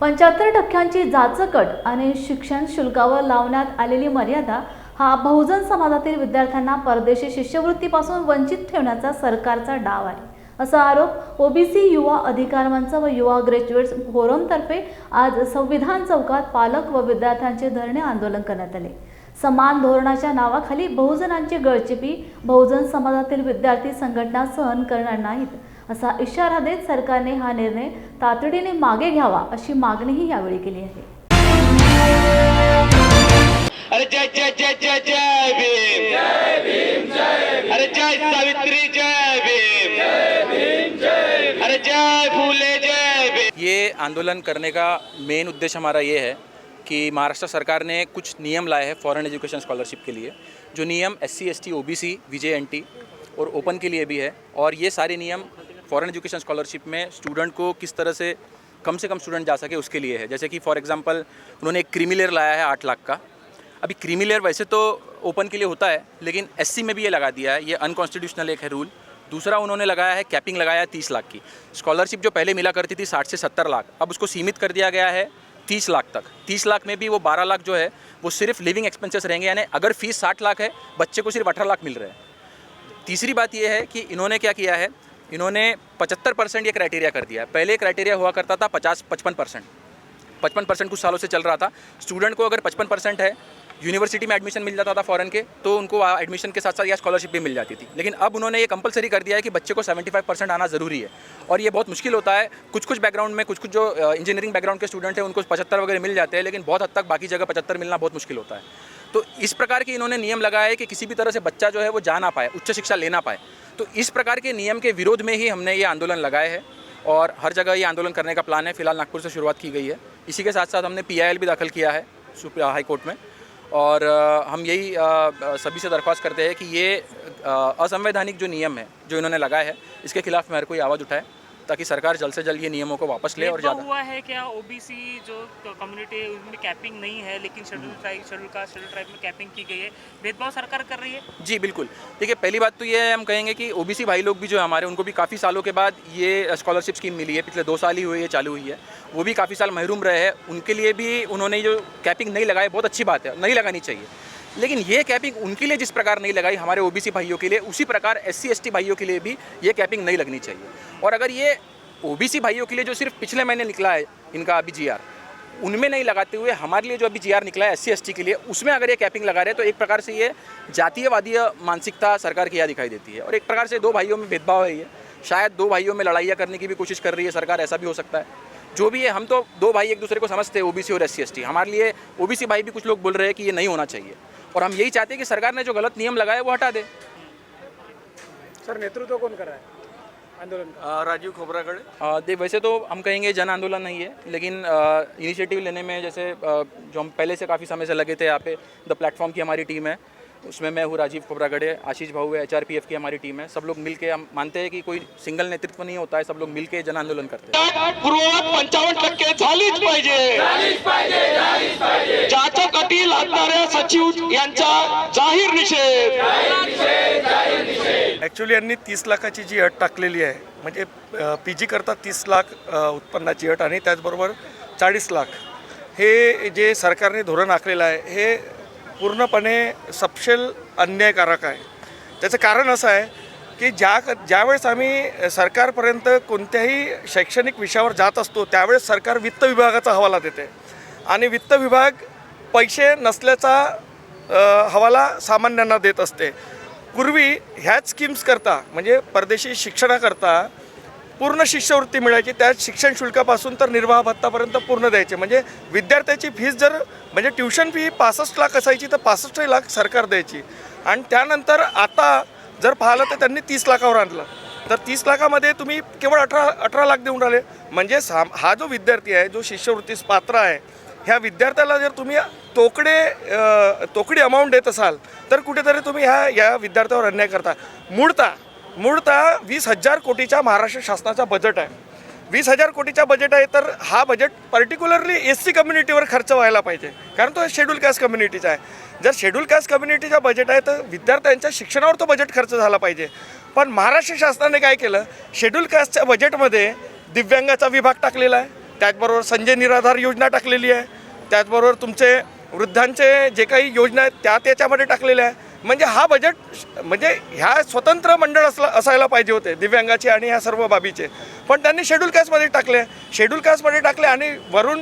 75% जाचक आणि शिक्षण शुल्कावर लावण्यात आलेली मर्यादा हा बहुजन समाजातील विद्यार्थ्यांना परदेशी शिष्यवृत्तीपासून वंचित ठेवण्याचा सरकारचा डाव आहे, असा आरोप ओबीसी युवा अधिकार मंच व युवा ग्रॅज्युएट्स फोरमतर्फे आज संविधान चौकात पालक व विद्यार्थ्यांचे धरणे आंदोलन करण्यात आले। समान धोरणाच्या नावाखाली बहुजनांची गळचेपी बहुजन समाजातील विद्यार्थी संघटना सहन करणार नाहीत, असा इशारा देत सरकारने हा निर्णय तातडीने मागे घ्यावा अशी मागणीही यावेळी केली आहे। अरे जय जय जय जय जय भीम, जय भीम जय भीम। अरे जय सावित्री जय भीम, जय भीम जय भीम। अरे जय फूले जय भीम। ये आंदोलन करने का मेन उद्देश्य हमारा ये है कि महाराष्ट्र सरकार ने कुछ नियम लाए हैं फॉरेन एजुकेशन स्कॉलरशिप के लिए, जो नियम SC ST OBC VJNT और ओपन के लिए भी है। और ये सारे नियम फॉरेन एजुकेशन स्कॉलरशिप में स्टूडेंट को किस तरह से कम स्टूडेंट जा सके उसके लिए है। जैसे कि फॉर एग्जांपल उन्होंने एक क्रीमी लेयर लाया है 8 लाख का। अभी क्रीमी लेयर वैसे तो ओपन के लिए होता है, लेकिन SC में भी ये लगा दिया है, ये अनकॉन्स्टिट्यूशनल एक है रूल। दूसरा उन्होंने लगाया है कैपिंग लगाया है 30 लाख की। स्कॉलरशिप जो पहले मिला करती थी 60 से 70 लाख, अब उसको सीमित कर दिया गया है 30 लाख तक। 30 लाख में भी वो 12 लाख जो है वो सिर्फ लिविंग एक्सपेंसेस रहेंगे, यानी अगर फीस 60 लाख है बच्चे को सिर्फ 18 लाख मिल रहे हैं। तीसरी बात ये है कि इन्होंने क्या किया है, इन्होंने 75% ये क्राइटेरिया कर दिया है। पहले क्राइटेरिया हुआ करता था 55%। 55% कुछ सालों से चल रहा था। स्टूडेंट को अगर 55% है, यूनिवर्सिटी में एडमिशन मिल जाता था फॉरेन के, तो उनको एडमिशन के साथ साथ या स्कॉलरशिप भी मिल जाती थी। लेकिन अब उन्होंने ये कंपलसरी कर दिया है कि बच्चे को 75% आना ज़रूरी है। और ये बहुत मुश्किल होता है। कुछ बैकग्राउंड में कुछ जो इंजीनियरिंग बैकग्राउंड के स्टूडेंट हैं उनको 75 वगैरह मिल जाते हैं, लेकिन बहुत हद तक बाकी जगह 75 मिलना बहुत मुश्किल होता है। तो इस प्रकार के इन्होंने नियम लगाए है कि किसी भी तरह से बच्चा जो है वो जा ना पाए, उच्च शिक्षा ले ना पाए। तो इस प्रकार के नियम के विरोध में ही हमने ये आंदोलन लगाए हैं और हर जगह ये आंदोलन करने का प्लान है। फिलहाल नागपुर से शुरुआत की गई है। इसी के साथ साथ हमने PIL भी दाखिल किया है हाई कोर्ट में। और हम यही सभी से दरख्वास्त करते हैं कि ये असंवैधानिक जो नियम है जो इन्होंने लगाए हैं, इसके खिलाफ में हर कोई आवाज़ उठाए ताकि सरकार जल्द से जल्द ये नियमों को वापस ले। और ज़्यादा हुआ है क्या OBC जो कम्युनिटी है उनमें कैपिंग नहीं है, लेकिन शेड्यूल ट्राइब में कैपिंग की गई है, भेदभाव सरकार कर रही है? जी बिल्कुल। देखिए, पहली बात तो ये है, हम कहेंगे कि OBC भाई लोग भी जो है हमारे, उनको भी काफ़ी सालों के बाद ये स्कॉलरशिप स्कीम मिली है। पिछले 2 साल ही हुए ये चालू हुई है। वो भी काफ़ी साल महरूम रहे हैं। उनके लिए भी उन्होंने जो कैपिंग नहीं लगाई, बहुत अच्छी बात है, नहीं लगानी चाहिए। लेकिन ये कैपिंग उनके लिए जिस प्रकार नहीं लगाई हमारे OBC भाइयों के लिए, उसी प्रकार SC ST भाइयों के लिए भी ये कैपिंग नहीं लगनी चाहिए। और अगर ये OBC भाइयों के लिए जो सिर्फ पिछले महीने निकला है इनका अभी GR, उनमें नहीं लगाते हुए हमारे लिए जो अभी GR निकला है SC ST के लिए, उसमें अगर ये कैपिंग लगा रहे हैं, तो एक प्रकार से ये जातीयवादी मानसिकता सरकार की यहाँ दिखाई देती है। और एक प्रकार से 2 भाइयों में भेदभाव है। ये शायद 2 भाइयों में लड़ाइयाँ करने की भी कोशिश कर रही है सरकार, ऐसा भी हो सकता है। जो भी है, हम तो 2 भाई एक दूसरे को समझते हैं, OBC और SC ST। हमारे लिए OBC भाई भी कुछ लोग बोल रहे हैं कि ये नहीं होना चाहिए, और हम यही चाहते हैं कि सरकार ने जो गलत नियम लगाए वो हटा दे। सर, नेतृत्व कौन कर रहा है आंदोलन का? राजीव खोबरागड़े। वैसे तो हम कहेंगे जन आंदोलन नहीं है, लेकिन इनिशिएटिव लेने में जैसे जो हम पहले से काफ़ी समय से लगे थे, यहाँ पे द प्लेटफॉर्म की हमारी टीम है, उसमें मैं हूँ, राजीव खोबरागड़े, आशीष भाऊ है, HRPF की हमारी टीम है। सब लोग मिलके हम मानते हैं कि कोई सिंगल नेतृत्व नहीं होता है, सब लोग मिलके जन आंदोलन करते हैं। पूर्ववत 55% झालीच पाहिजे। जाचक अटी लादणाऱ्या सचिव यांचा जाहीर निषेध। ॲक्च्युली यांनी 30 लाखाची जी अट टाकलेली आहे, म्हणजे PG करता 30 लाख उत्पन्नाची अट आणि त्याचबरोबर 40 लाख, हे जे सरकारने धोरण आखलेलं आहे हे पूर्णपणे सपशेल अन्यायकारक आहे। त्याचं कारण असं आहे की ज्यावेळेस आम्ही सरकारपर्यंत कोणत्याही शैक्षणिक विषयावर जात असतो त्यावेळेस सरकार वित्त विभागाचा हवाला देते आणि वित्त विभाग पैसे नसल्याचा हवाला सामान्यांना देत असते। पूर्वी ह्याच स्कीम्स करता, म्हणजे परदेशी शिक्षणाकरता पूर्ण शिष्यवृत्ती मिळायची, त्या शिक्षण शुल्कापासून तर निर्वाह भत्तापर्यंत पूर्ण द्यायचे। म्हणजे विद्यार्थ्याची फीस जर म्हणजे ट्युशन फी 65 लाख असायची तर 65 लाख सरकार द्यायची। आणि त्यानंतर आता जर पाहिलं तर त्यांनी 30 लाखावर आणलं, तर 30 लाखामध्ये तुम्ही केवळ 18 लाख देऊन राहिले। म्हणजे हा जो विद्यार्थी आहे, जो शिष्यवृत्तीस पात्र आहे, ह्या विद्यार्थ्याला जर तुम्ही तोकडी अमाऊंट देत असाल तर कुठेतरी तुम्ही या विद्यार्थ्यावर अन्याय करता। मूळतः 20,000 कोटीचा महाराष्ट्र शासनाचा बजेट आहे। 20,000 कोटीचा बजेट आहे, तर हा बजेट पर्टिक्युलरली SC कम्युनिटीवर खर्च व्हायला पाहिजे, कारण तो शेड्यूल कास्ट कम्युनिटीचा आहे। जर शेड्यूल कास्ट कम्युनिटीचा बजेट आहे तर विद्यार्थ्यांच्या शिक्षणावर तो बजेट खर्च झाला पाहिजे। पण महाराष्ट्र शासनाने काय केलं, शेड्यूल कास्टच्या बजेटमध्ये दिव्यांगाचा विभाग टाकलेला आहे, त्याचबरोबर संजय निराधार योजना टाकलेली आहे, त्याचबरोबर तुमचे वृद्धांचे जे काही योजना आहेत त्या त्याच्यामध्ये टाकलेल्या आहे. म्हणजे हा बजेट म्हणजे ह्या स्वतंत्र मंडळ असायला पाहिजे होते दिव्यांगाचे आणि ह्या सर्व बाबीचे, पण त्यांनी शेड्यूल कास्टमध्ये टाकले आणि वरून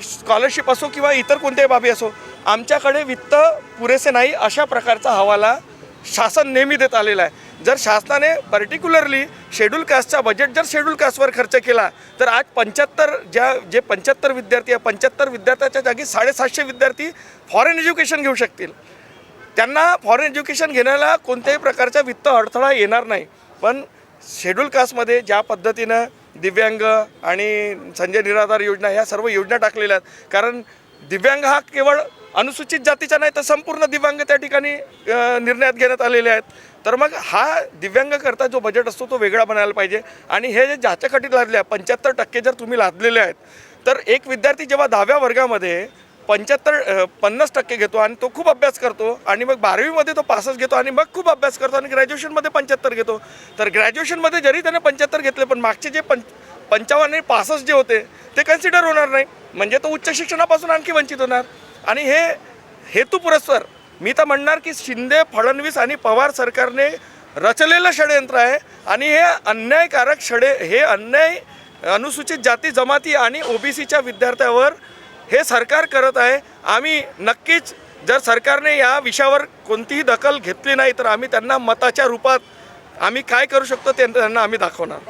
स्कॉलरशिप असो किंवा इतर कोणत्याही बाबी असो, आमच्याकडे वित्त पुरेसे नाही अशा प्रकारचा हवाला शासन नेहमी देत आलेला आहे. जर शासनाने पर्टिक्युलरली शेड्यूल कास्टचा बजेट जर शेड्यूल कास्टवर खर्च केला तर आज 75 विद्यार्थी आहे, 75 विद्यार्थ्याच्या जागी 750 विद्यार्थी फॉरेन एज्युकेशन घेऊ शकतील. त्यांना फॉरेन एज्युकेशन घेण्याला कोणत्याही प्रकारचा वित्त अडथळा येणार नाही. पण शेड्यूल कास्टमध्ये ज्या पद्धतीनं दिव्यांग आणि संजय निराधार योजना ह्या सर्व योजना टाकलेल्या आहेत, कारण दिव्यांग हा केवळ अनुसूचित जातीचा नाही तर संपूर्ण दिव्यांग त्या ठिकाणी निर्णयात घेण्यात आलेले आहेत. तर मग हा दिव्यांगाकरता जो बजेट असतो तो वेगळा बनायला पाहिजे. आणि हे जे ज्याच्यासाठी लादले 75% जर तुम्ही लादलेले आहेत तर एक विद्यार्थी जेव्हा 10व्या वर्गामध्ये 50% घेतो आणि तो खूप अभ्यास करतो आणि मग 12वीमध्ये तो पासच घेतो आणि मग खूप अभ्यास करतो आणि ग्रॅज्युएशनमध्ये 75 घेतो, तर ग्रॅज्युएशनमध्ये जरी त्याने 75 घेतले पण मागचे जे 55 आणि 65 जे होते ते कन्सिडर होणार नाही, म्हणजे तो उच्च शिक्षणापासून आणखी वंचित होणार. आणि हे हेतुपुरस्सर मी तर म्हणणार की शिंदे, फडणवीस आणि पवार सरकारने रचलेलं षडयंत्र आहे. आणि हे अन्यायकारक हे अन्याय अनुसूचित जाती जमाती आणि OBCच्या विद्यार्थ्यावर हे सरकार करत आहे. आम्ही नक्कीच जर सरकारने या विषयावर कोणतीही दखल घेतली नाही तर आम्ही त्यांना मताच्या रूपात आम्ही काय करू शकतो ते त्यांना आम्ही दाखवणार.